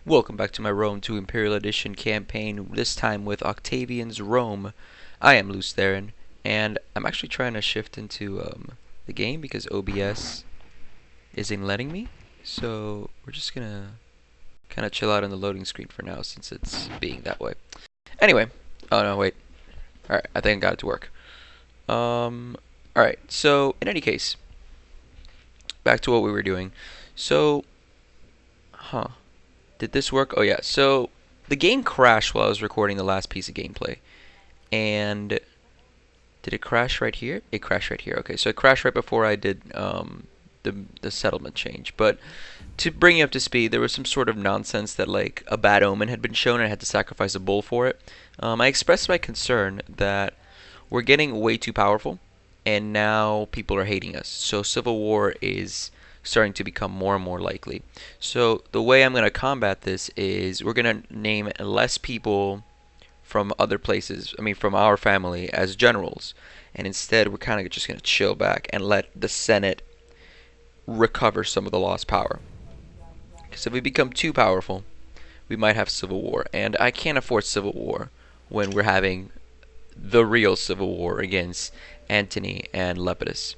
Welcome back to my Rome 2 Imperial Edition campaign, this time with Octavian's Rome. I am Lews Therin, and I'm actually trying to shift into the game because OBS isn't letting me. So we're just gonna kind of chill out on the loading screen for now since it's being that way. Anyway, oh no, wait. Alright, I think I got it to work. Alright, so in any case, back to what we were doing. So, did this work? Oh yeah, so the game crashed while I was recording the last piece of gameplay. And did it crash right here? It crashed right here. Okay, so it crashed right before I did the settlement change. But to bring you up to speed, there was some sort of nonsense that like a bad omen had been shown and I had to sacrifice a bull for it. I expressed my concern that we're getting way too powerful and now people are hating us. So civil war is starting to become more and more likely. So the way I'm going to combat this is we're going to name less people from other places, from our family as generals. And instead we're kind of just going to chill back and let the Senate recover some of the lost power. Because if we become too powerful, we might have civil war. And I can't afford civil war when we're having the real civil war against Antony and Lepidus.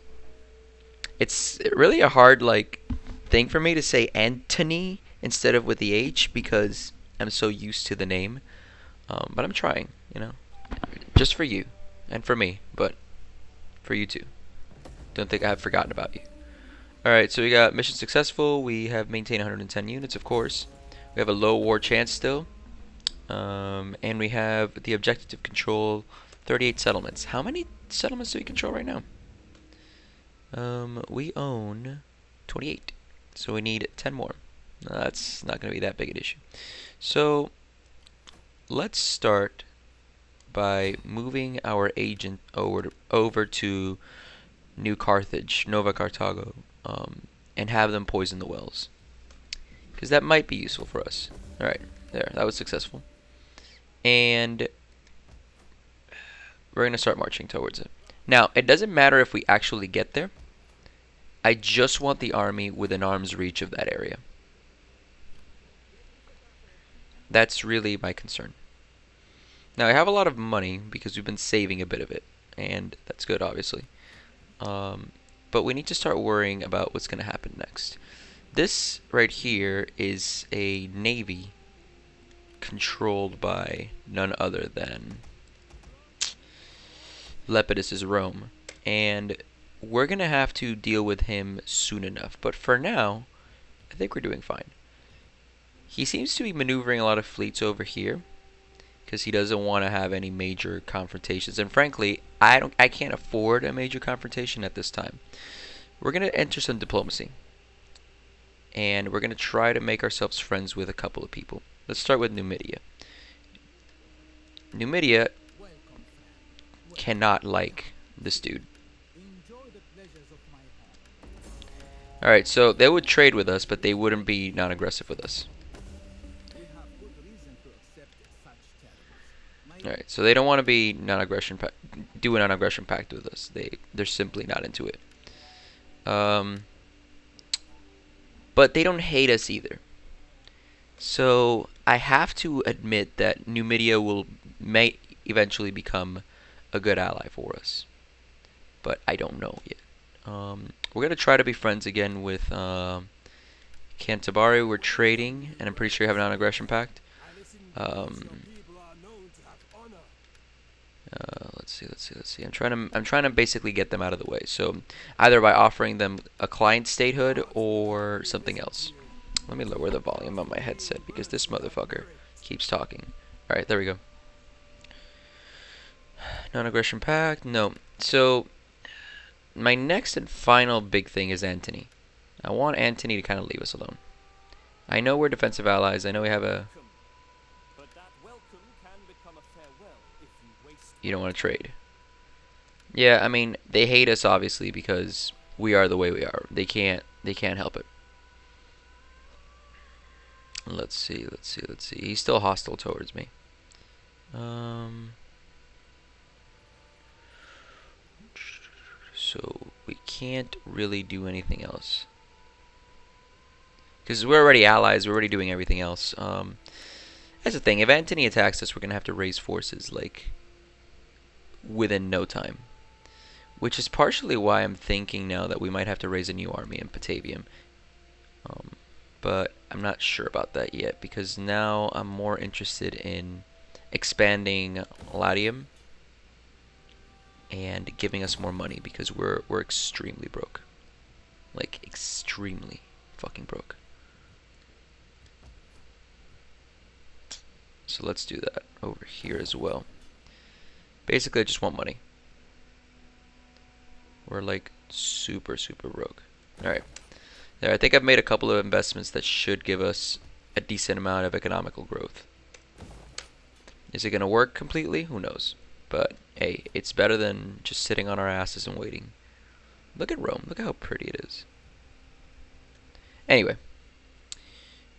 It's really a hard thing for me to say Antony instead of with the H because I'm so used to the name. But I'm trying, just for you and for me, but for you too. Don't think I have forgotten about you. Alright, so we got mission successful. We have maintained 110 units, of course. We have a low war chance still. And we have the objective to control 38 settlements. How many settlements do we control right now? We own 28. So we need 10 more. That's not going to be that big an issue. So let's start by moving our agent over to New Carthage, Nova Carthago, and have them poison the wells. Because that might be useful for us. Alright, there, that was successful. And we're going to start marching towards it. Now, it doesn't matter if we actually get there. I just want the army within arm's reach of that area. That's really my concern. Now, I have a lot of money because we've been saving a bit of it. And that's good, obviously. But we need to start worrying about what's going to happen next. This right here is a navy controlled by none other than Lepidus's Rome. And we're going to have to deal with him soon enough. But for now, I think we're doing fine. He seems to be maneuvering a lot of fleets over here because he doesn't want to have any major confrontations. And frankly, I can't afford a major confrontation at this time. We're going to enter some diplomacy. And we're going to try to make ourselves friends with a couple of people. Let's start with Numidia. Numidia cannot like this dude. Alright, so they would trade with us, but they wouldn't be non-aggressive with us. Alright, so they don't want to be non-aggression do a non-aggression pact with us. They're simply not into it. But they don't hate us either. So I have to admit that Numidia may eventually become a good ally for us. But I don't know yet. We're going to try to be friends again with Cantabari. We're trading, and I'm pretty sure you have a non-aggression pact. Let's see. I'm trying to basically get them out of the way. So either by offering them a client statehood or something else. Let me lower the volume on my headset because this motherfucker keeps talking. All right, there we go. Non-aggression pact. No. So my next and final big thing is Antony. I want Antony to kind of leave us alone. I know we're defensive allies. I know we have a... You don't want to trade. Yeah, they hate us obviously because we are the way we are. They can't help it. Let's see. He's still hostile towards me. So we can't really do anything else. Because we're already allies. We're already doing everything else. That's the thing. If Antony attacks us, we're gonna have to raise forces like within no time. Which is partially why I'm thinking now that we might have to raise a new army in Batavium. But I'm not sure about that yet because now I'm more interested in expanding Latium and giving us more money because we're extremely broke. Like extremely fucking broke. So let's do that over here as well. Basically, I just want money. We're like super broke. Alright. There, I think I've made a couple of investments that should give us a decent amount of economical growth. Is it going to work completely? Who knows? But hey, it's better than just sitting on our asses and waiting. Look at Rome. Look how pretty it is. Anyway,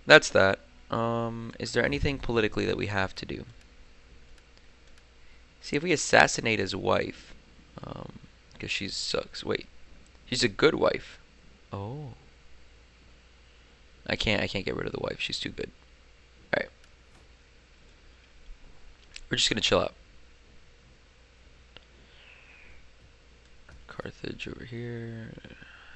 that's that. Is there anything politically that we have to do? See, if we assassinate his wife, because she sucks. Wait, she's a good wife. Oh, I can't get rid of the wife. She's too good. All right, we're just gonna chill out. Carthage over here.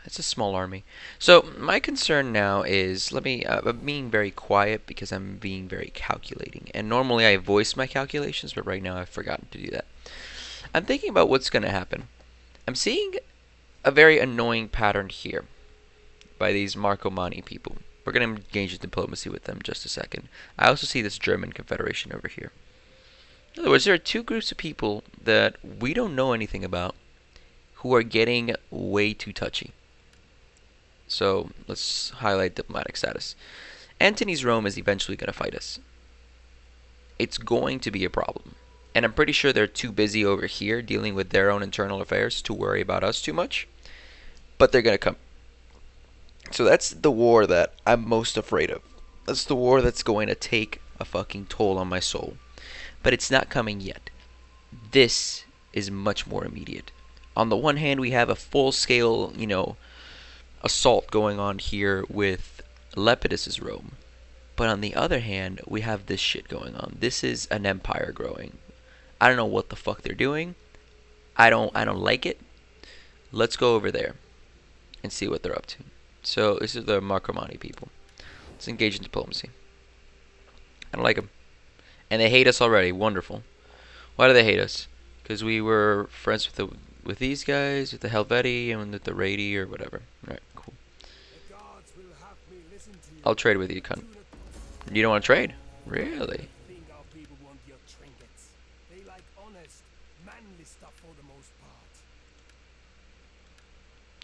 It's a small army. So my concern now is, I'm being very quiet because I'm being very calculating. And normally I voice my calculations, but right now I've forgotten to do that. I'm thinking about what's going to happen. I'm seeing a very annoying pattern here by these Marcomanni people. We're going to engage in diplomacy with them in just a second. I also see this German confederation over here. In other words, there are two groups of people that we don't know anything about who are getting way too touchy. So let's highlight diplomatic status. Antony's Rome is eventually going to fight us. It's going to be a problem. And I'm pretty sure they're too busy over here dealing with their own internal affairs to worry about us too much. But they're going to come. So that's the war that I'm most afraid of. That's the war that's going to take a fucking toll on my soul. But it's not coming yet. This is much more immediate. On the one hand, we have a full-scale, assault going on here with Lepidus's Rome. But on the other hand, we have this shit going on. This is an empire growing. I don't know what the fuck they're doing. I don't like it. Let's go over there and see what they're up to. So this is the Marcomanni people. Let's engage in diplomacy. I don't like them. And they hate us already. Wonderful. Why do they hate us? Because we were friends with these guys, with the Helvetii and with the Raidi or whatever. Alright, cool. I'll trade with you, cunt. You don't want to trade? Really?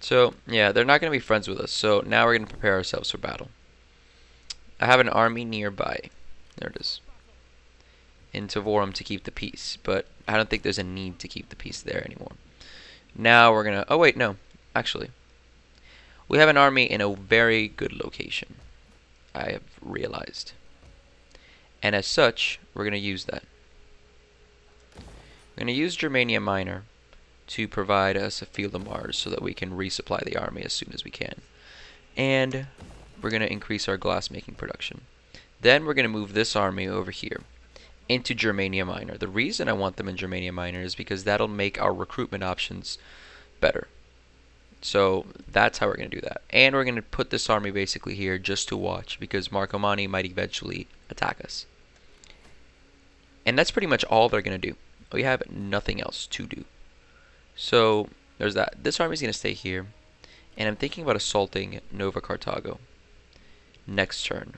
So, yeah, they're not going to be friends with us. So now we're going to prepare ourselves for battle. I have an army nearby. There it is. In Tavorum to keep the peace. But I don't think there's a need to keep the peace there anymore. Now we're going to... Oh, wait, no. Actually, we have an army in a very good location. I have realized. And as such, we're going to use that. We're going to use Germania Minor to provide us a field of Mars so that we can resupply the army as soon as we can. And we're going to increase our glass-making production. Then we're going to move this army over here into Germania Minor. The reason I want them in Germania Minor is because that'll make our recruitment options better. So that's how we're going to do that. And we're going to put this army basically here just to watch because Marcomanni might eventually attack us. And that's pretty much all they're going to do. We have nothing else to do. So there's that. This army is going to stay here. And I'm thinking about assaulting Nova Carthago next turn.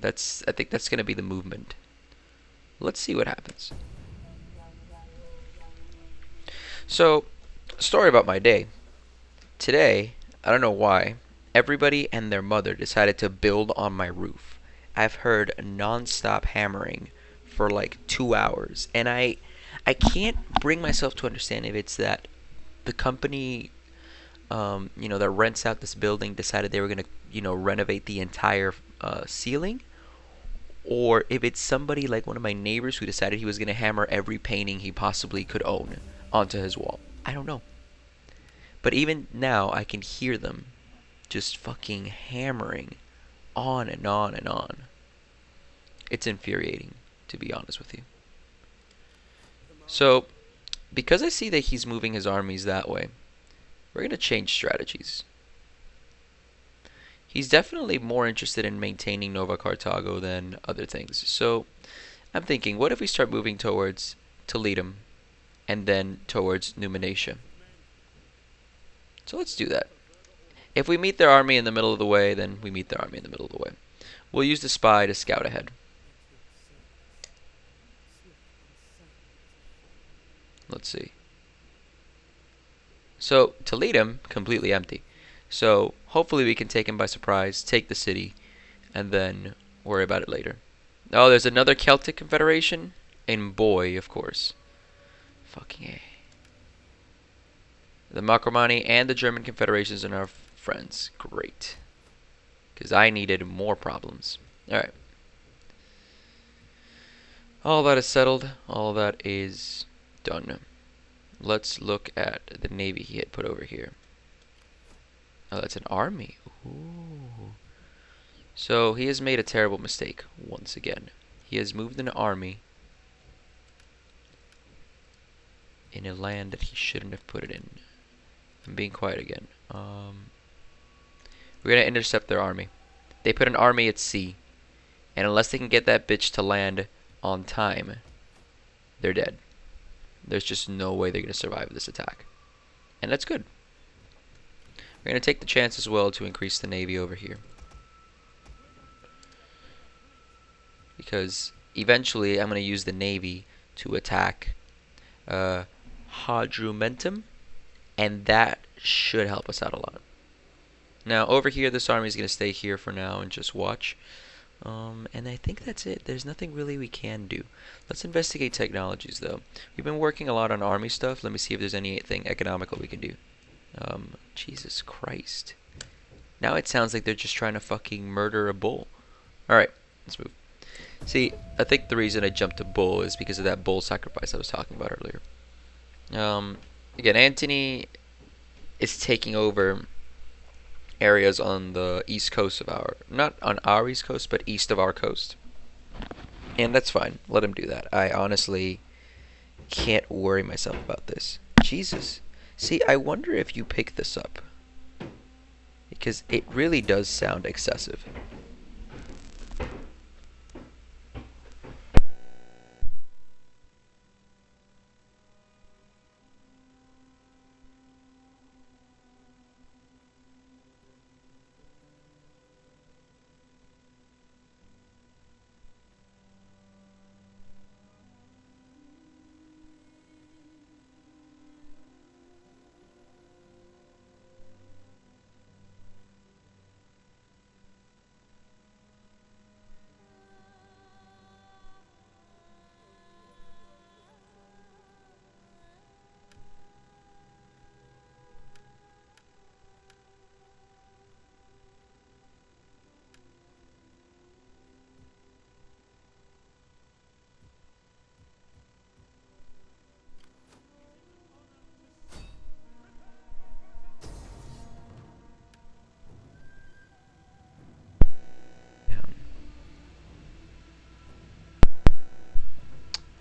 I think that's going to be the movement. Let's see what happens. So, story about my day. Today, I don't know why, everybody and their mother decided to build on my roof. I've heard non-stop hammering for like 2 hours. And I can't bring myself to understand if it's that the company, that rents out this building decided they were going to, renovate the entire ceiling. Or if it's somebody like one of my neighbors who decided he was going to hammer every painting he possibly could own onto his wall. I don't know. But even now, I can hear them just fucking hammering on and on and on. It's infuriating, to be honest with you. So, because I see that he's moving his armies that way, we're going to change strategies. He's definitely more interested in maintaining Nova Carthago than other things. So, I'm thinking, what if we start moving towards Toledo and then towards Numidia? So let's do that. If we meet their army in the middle of the way, then we meet their army in the middle of the way. We'll use the spy to scout ahead. Let's see. So Toledo, completely empty. So hopefully we can take him by surprise, take the city, and then worry about it later. Oh, there's another Celtic confederation? And boy, of course. Fucking A. The Marcomanni and the German confederations are our friends. Great. Because I needed more problems. Alright. All that is settled. All that is done. Let's look at the navy he had put over here. Oh, that's an army. Ooh. So he has made a terrible mistake once again. He has moved an army in a land that he shouldn't have put it in. I'm being quiet again. We're going to intercept their army. They put an army at sea. And unless they can get that bitch to land on time, they're dead. There's just no way they're going to survive this attack. And that's good. We're going to take the chance as well to increase the navy over here. Because eventually I'm going to use the navy to attack Hadrumetum. And that should help us out a lot. Now over here this army is going to stay here for now and just watch. And I think that's it. There's nothing really we can do. Let's investigate technologies though. We've been working a lot on army stuff. Let me see if there's anything economical we can do. Jesus Christ. Now it sounds like they're just trying to fucking murder a bull. Alright, let's move. See, I think the reason I jumped to bull is because of that bull sacrifice I was talking about earlier. Again, Antony is taking over areas on the east coast of our, not on our east coast, but east of our coast. And that's fine. Let him do that. I honestly can't worry myself about this. Jesus. See, I wonder if you pick this up. Because it really does sound excessive.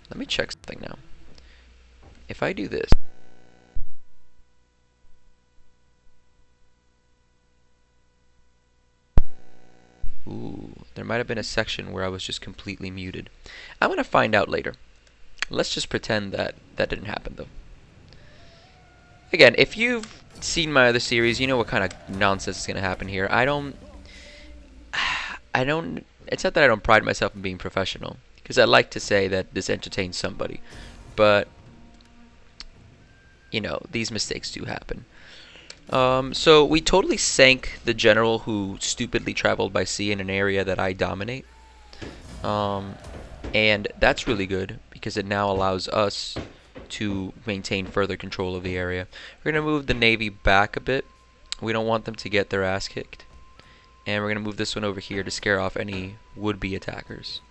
Let me check something now. If I do this, ooh, there might have been a section where I was just completely muted. I'm gonna find out later. Let's just pretend that that didn't happen though. Again, if you've seen my other series, you know what kind of nonsense is gonna happen here. I don't. It's not that I don't pride myself in being professional, because I like to say that this entertains somebody, but you know, these mistakes do happen. So we totally sank the general who stupidly traveled by sea in an area that I dominate. And that's really good because it now allows us to maintain further control of the area. We're going to move the navy back a bit. We don't want them to get their ass kicked. And we're going to move this one over here to scare off any would-be attackers.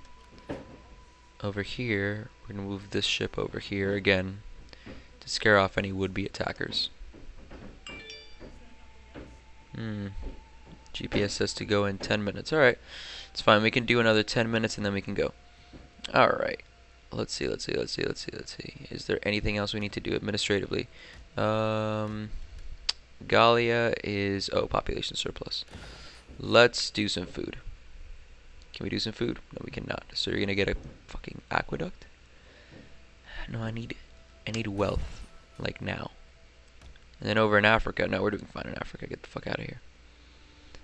Over here, we're going to move this ship over here again to scare off any would-be attackers. GPS says to go in 10 minutes. Alright, it's fine. We can do another 10 minutes and then we can go. Alright. Let's see. Is there anything else we need to do administratively? Gallia is... Oh, population surplus. Let's do some food. Can we do some food? No, we cannot. So you're gonna get a fucking aqueduct? No, I need wealth. Like now. And then over in Africa... No, we're doing fine in Africa. Get the fuck out of here.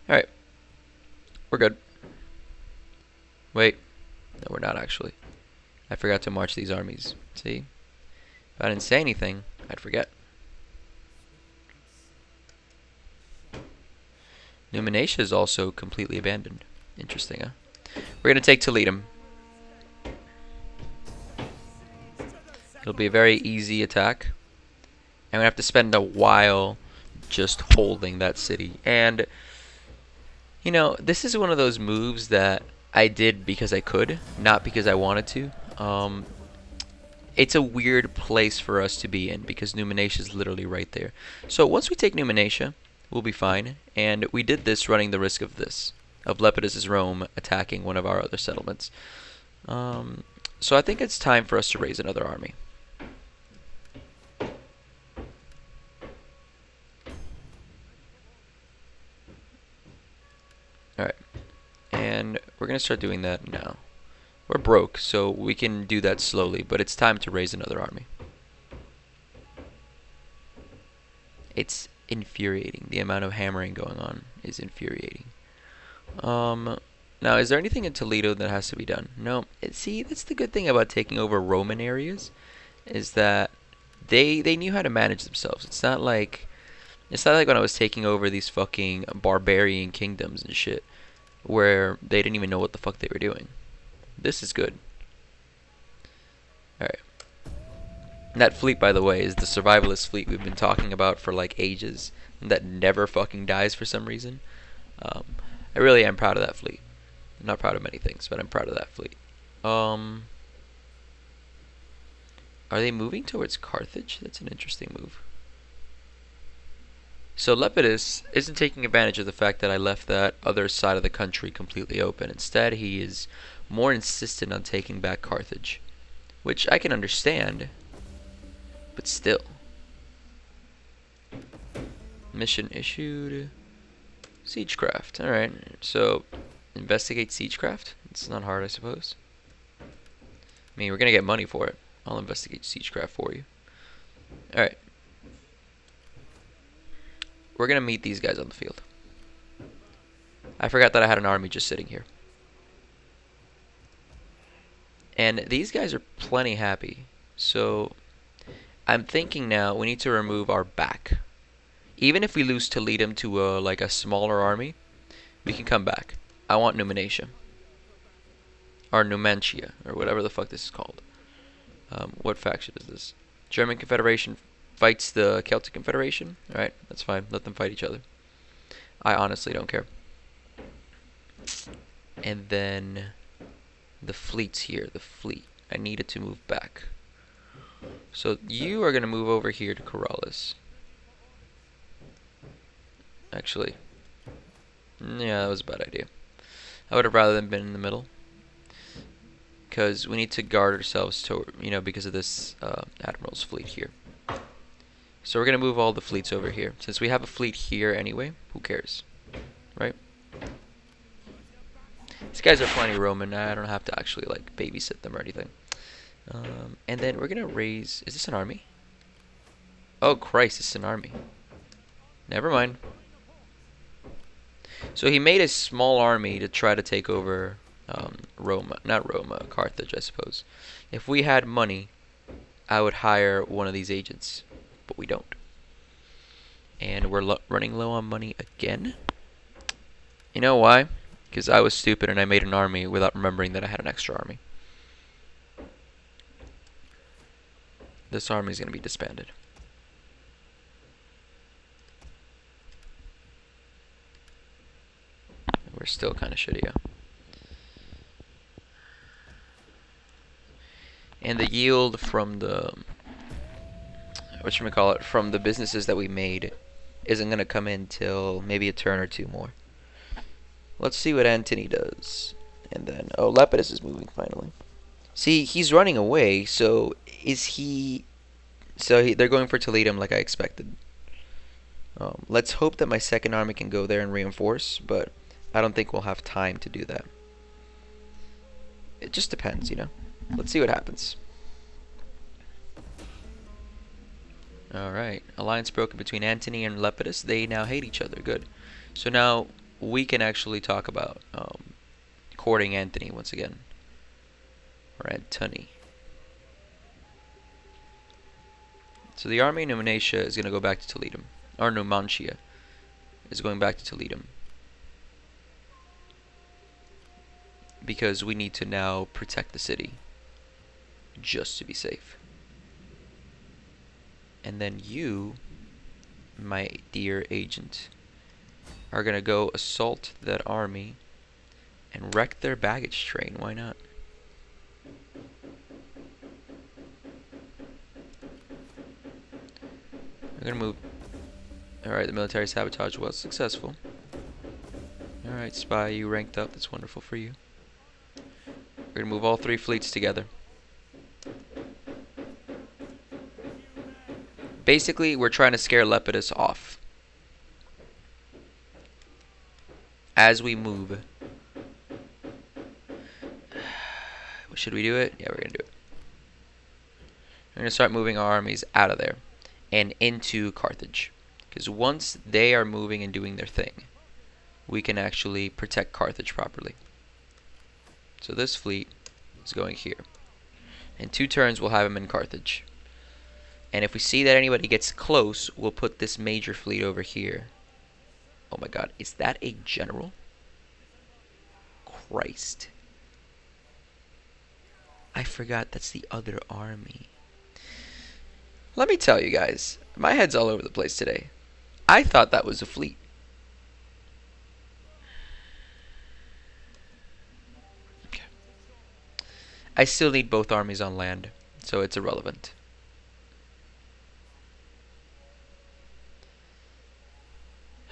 Alright. We're good. Wait. No, we're not actually. I forgot to march these armies. See? If I didn't say anything, I'd forget. Numinatia is also completely abandoned. Interesting, huh? We're going to take Toledo. It'll be a very easy attack. And we have to spend a while just holding that city. And, you know, this is one of those moves that I did because I could, not because I wanted to. It's a weird place for us to be in because Numinatia is literally right there. So once we take Numinatia, we'll be fine. And we did this running the risk of this, of Lepidus' Rome attacking one of our other settlements. So I think it's time for us to raise another army. Alright. And we're going to start doing that now. We're broke, so we can do that slowly, but it's time to raise another army. It's infuriating. The amount of hammering going on is infuriating. Now, is there anything in Toledo that has to be done? No. See, that's the good thing about taking over Roman areas, is that they knew how to manage themselves. It's not like when I was taking over these fucking barbarian kingdoms and shit, where they didn't even know what the fuck they were doing. This is good. Alright. That fleet, by the way, is the survivalist fleet we've been talking about for like ages, that never fucking dies for some reason. I really am proud of that fleet. I'm not proud of many things, but I'm proud of that fleet. Are they moving towards Carthage? That's an interesting move. So Lepidus isn't taking advantage of the fact that I left that other side of the country completely open. Instead, he is more insistent on taking back Carthage, which I can understand, but still. Mission issued. Siegecraft. Alright, so investigate Siegecraft. It's not hard, I suppose. I mean, we're going to get money for it. I'll investigate Siegecraft for you. Alright. We're going to meet these guys on the field. I forgot that I had an army just sitting here. And these guys are plenty happy. So I'm thinking now we need to remove our back. Even if we lose Toledo to like a smaller army, we can come back. I want Numinatia. Or Numantia, or whatever the fuck this is called. What faction is this? German Confederation fights the Celtic Confederation. Alright, that's fine. Let them fight each other. I honestly don't care. And then the fleet's here. The fleet. I need it to move back. So you are going to move over here to Corrales. Actually, yeah, that was a bad idea. I would have rather than been in the middle, because we need to guard ourselves to, because of this admiral's fleet here. So we're gonna move all the fleets over here. Since we have a fleet here anyway, who cares, right? These guys are plenty Roman. I don't have to actually like babysit them or anything. And then we're gonna raise. Is this an army? Oh Christ, this is an army. Never mind. So he made a small army to try to take over Carthage, I suppose. If we had money, I would hire one of these agents, but we don't. And we're running low on money again. You know why? Because I was stupid and I made an army without remembering that I had an extra army. This army is going to be disbanded. We're still kind of shitty, yeah. And the yield from the from the businesses that we made isn't gonna come in till maybe a turn or two more. Let's see what Antony does. And then, oh, Lepidus is moving finally. See, he's running away, so is he... they're going for Toledo like I expected. Let's hope that my second army can go there and reinforce, but I don't think we'll have time to do that. It just depends, you know. Let's see what happens. Alright, alliance broken between Antony and Lepidus. They now hate each other. Good. So now we can actually talk about courting Antony once again. Or Antony. So the army in Numancia is going to go back to Toledo. Or Numancia is going back to Toledo. Because we need to now protect the city. Just to be safe. And then you, my dear agent, are going to go assault that army and wreck their baggage train. Why not? We're going to move. Alright, the military sabotage was successful. Alright, spy, you ranked up. That's wonderful for you. We're going to move all 3 fleets together. Basically, we're trying to scare Lepidus off. As we move. Should we do it? Yeah, we're going to do it. We're going to start moving our armies out of there and into Carthage. Because once they are moving and doing their thing, we can actually protect Carthage properly. So this fleet is going here. In 2 turns, we'll have him in Carthage. And if we see that anybody gets close, we'll put this major fleet over here. Oh my god, is that a general? Christ. I forgot that's the other army. Let me tell you guys, my head's all over the place today. I thought that was a fleet. Okay. I still need both armies on land, so it's irrelevant.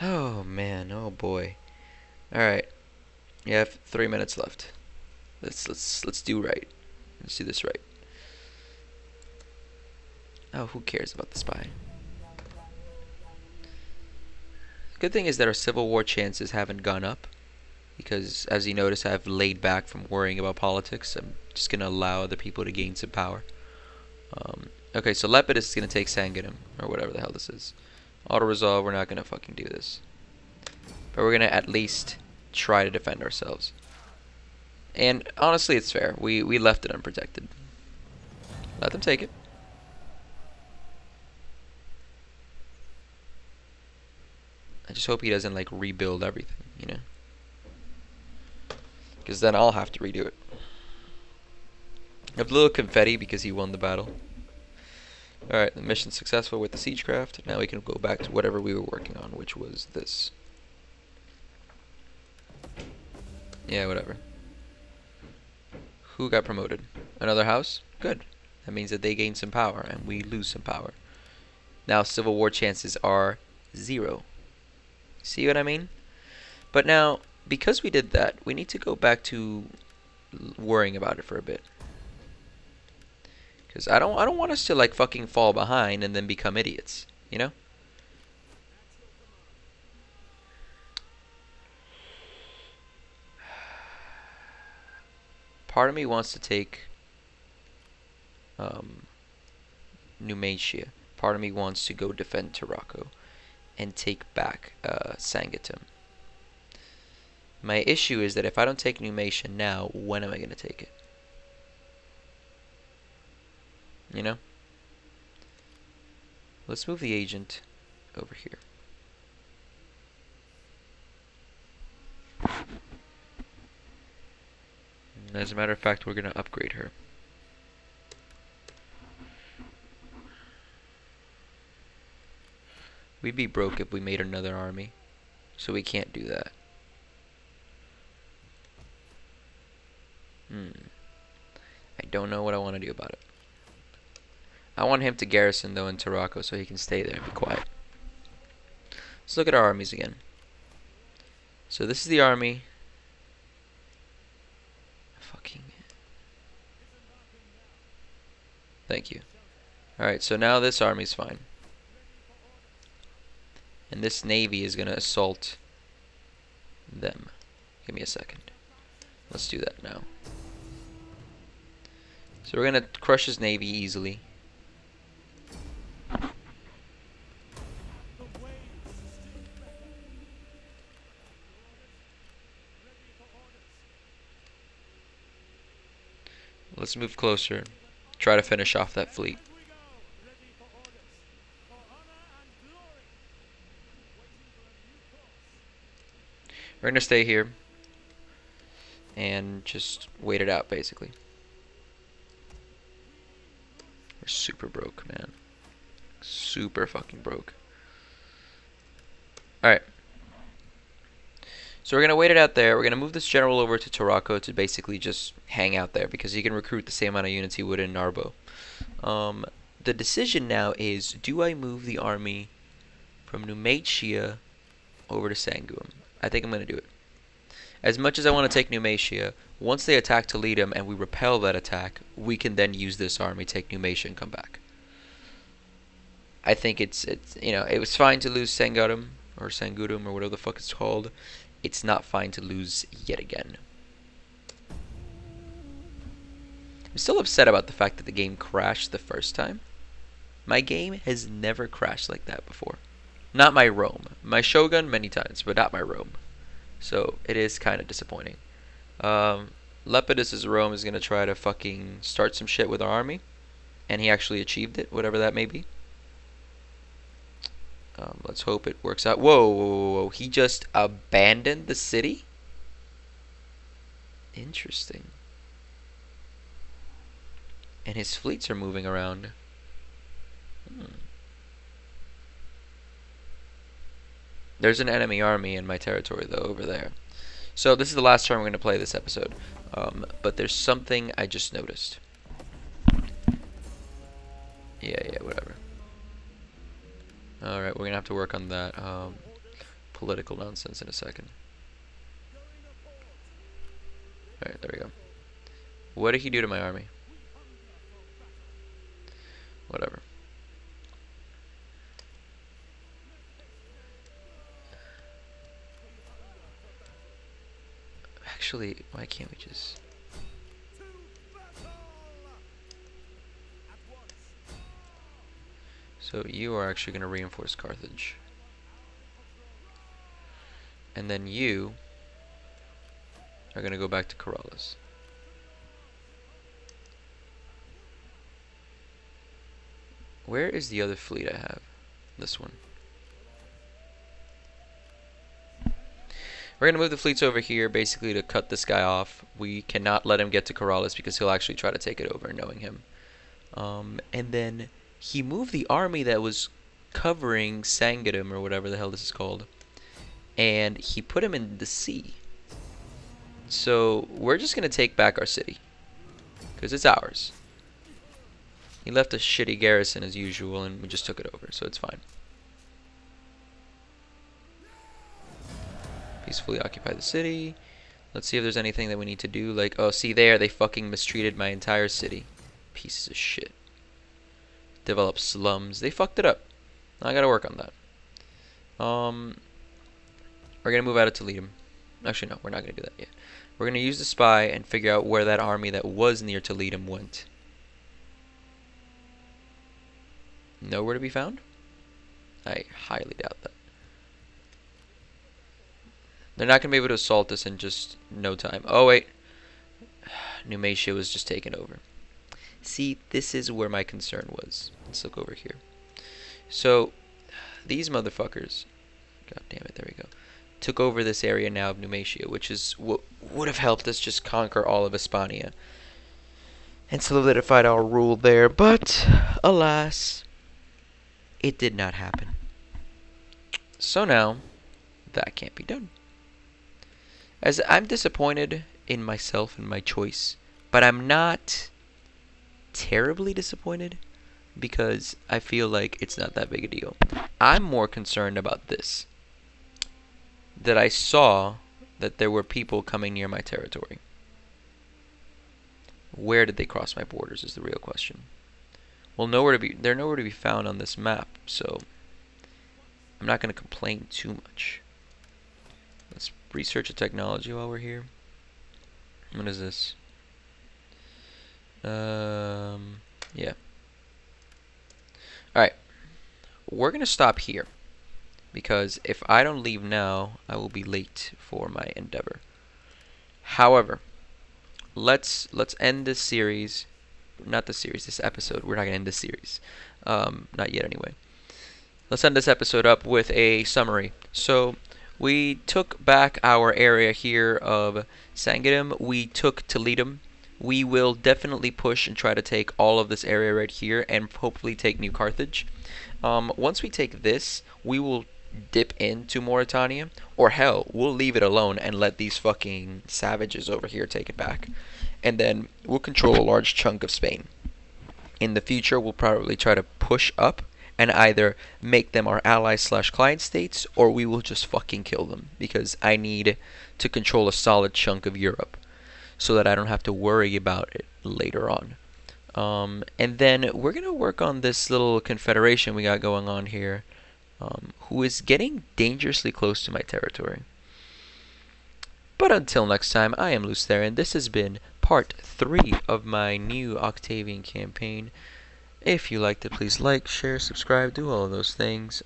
Oh man, oh boy. Alright. You have 3 minutes left. Let's do right. Let's do this right. Oh, who cares about the spy? Good thing is that our civil war chances haven't gone up. Because, as you notice, I've laid back from worrying about politics. I'm just going to allow other people to gain some power. Okay, so Lepidus is going to take Sanghatum, or whatever the hell this is. Auto-resolve, we're not going to fucking do this. But we're going to at least try to defend ourselves. And, honestly, it's fair. We left it unprotected. Let them take it. I just hope he doesn't, like, rebuild everything, you know? Because then I'll have to redo it. I have a little confetti because he won the battle. Alright, the mission's successful with the siegecraft. Now we can go back to whatever we were working on, which was this. Yeah, whatever. Who got promoted? Another house? Good. That means that they gain some power and we lose some power. Now civil war chances are 0. See what I mean? But now, because we did that, we need to go back to worrying about it for a bit. Because I don't want us to like fucking fall behind and then become idiots, you know? Part of me wants to take Numancia. Part of me wants to go defend Tarraco and take back Sanghatum. My issue is that if I don't take Numancia now, when am I going to take it? You know? Let's move the agent over here. As a matter of fact, we're going to upgrade her. We'd be broke if we made another army, so we can't do that. I don't know what I want to do about it. I want him to garrison, though, in Tarraco so he can stay there and be quiet. Let's look at our armies again. So this is the army Thank you. Alright, so now this army's fine. And this navy is gonna assault them. Give me a second. Let's do that now. So we're gonna crush his navy easily. Let's move closer. Try to finish off that fleet. We're gonna stay here and just wait it out, basically. We're super broke, man. Super fucking broke. Alright. So we're gonna wait it out there. We're gonna move this general over to Tarako to basically just hang out there because he can recruit the same amount of units he would in Narbo. The decision now is, do I move the army from Numatia over to Sangum? I think I'm gonna do it. As much as I want to take Numatia, once they attack Toledum and we repel that attack, we can then use this army, take Numatia, and come back. I think it's it was fine to lose Sangudum or Sangudum or whatever the fuck it's called. It's not fine to lose yet again. I'm still upset about the fact that the game crashed the first time. My game has never crashed like that before. Not my Rome. My Shogun many times, but not my Rome. So it is kind of disappointing. Lepidus' Rome is going to try to fucking start some shit with our army. And he actually achieved it, whatever that may be. Let's hope it works out. Whoa, whoa, whoa, whoa. He just abandoned the city? Interesting. And his fleets are moving around. There's an enemy army in my territory, though, over there. So this is the last turn we're going to play this episode. But there's something I just noticed. Yeah, whatever. Alright, we're going to have to work on that political nonsense in a second. Alright, there we go. What did he do to my army? Whatever. Actually, why can't we just... So you are actually going to reinforce Carthage. And then you are going to go back to Corrales. Where is the other fleet I have? This one. We're going to move the fleets over here basically to cut this guy off. We cannot let him get to Corrales because he'll actually try to take it over, knowing him. And then he moved the army that was covering Sangudum or whatever the hell this is called. And he put him in the sea. So we're just going to take back our city. Because it's ours. He left a shitty garrison as usual and we just took it over, so it's fine. Peacefully occupy the city. Let's see if there's anything that we need to do. Like, oh, see there, they fucking mistreated my entire city. Pieces of shit. Develop slums. They fucked it up. I gotta work on that. We're gonna move out of Toledum. Actually, no, we're not gonna do that yet. We're gonna use the spy and figure out where that army that was near Toledum went. Nowhere to be found? I highly doubt that. They're not going to be able to assault us in just no time. Oh, wait. Numatia was just taken over. See, this is where my concern was. Let's look over here. So, these motherfuckers, god damn it, there we go, took over this area now of Numatia, which is what would have helped us just conquer all of Hispania and solidified our rule there. But, alas, it did not happen. So now, that can't be done. As I'm disappointed in myself and my choice, but I'm not terribly disappointed because I feel like it's not that big a deal. I'm more concerned about this. That I saw that there were people coming near my territory. Where did they cross my borders is the real question. well, nowhere to be. They're nowhere to be found on this map, so I'm not going to complain too much. Let's research the technology while we're here. What is this? Yeah. All right. We're going to stop here because if I don't leave now, I will be late for my endeavor. However, let's end this series. Not the series. This episode. We're not going to end this series. Not yet, anyway. Let's end this episode up with a summary. So, we took back our area here of Sangedem. We took Toledum. We will definitely push and try to take all of this area right here and hopefully take New Carthage. Once we take this, we will dip into Mauritania. Or hell, we'll leave it alone and let these fucking savages over here take it back. And then we'll control a large chunk of Spain. In the future, we'll probably try to push up and either make them our allies / client states, or we will just fucking kill them, because I need to control a solid chunk of Europe so that I don't have to worry about it later on. And then we're going to work on this little confederation we got going on here, who is getting dangerously close to my territory. But until next time, I am Lews Therin. This has been part 3 of my new Octavian campaign. If you liked it, please like, share, subscribe, do all of those things.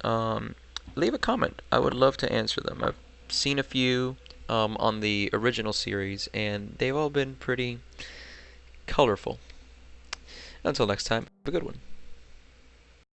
Leave a comment. I would love to answer them. I've seen a few on the original series, and they've all been pretty colorful. Until next time, have a good one.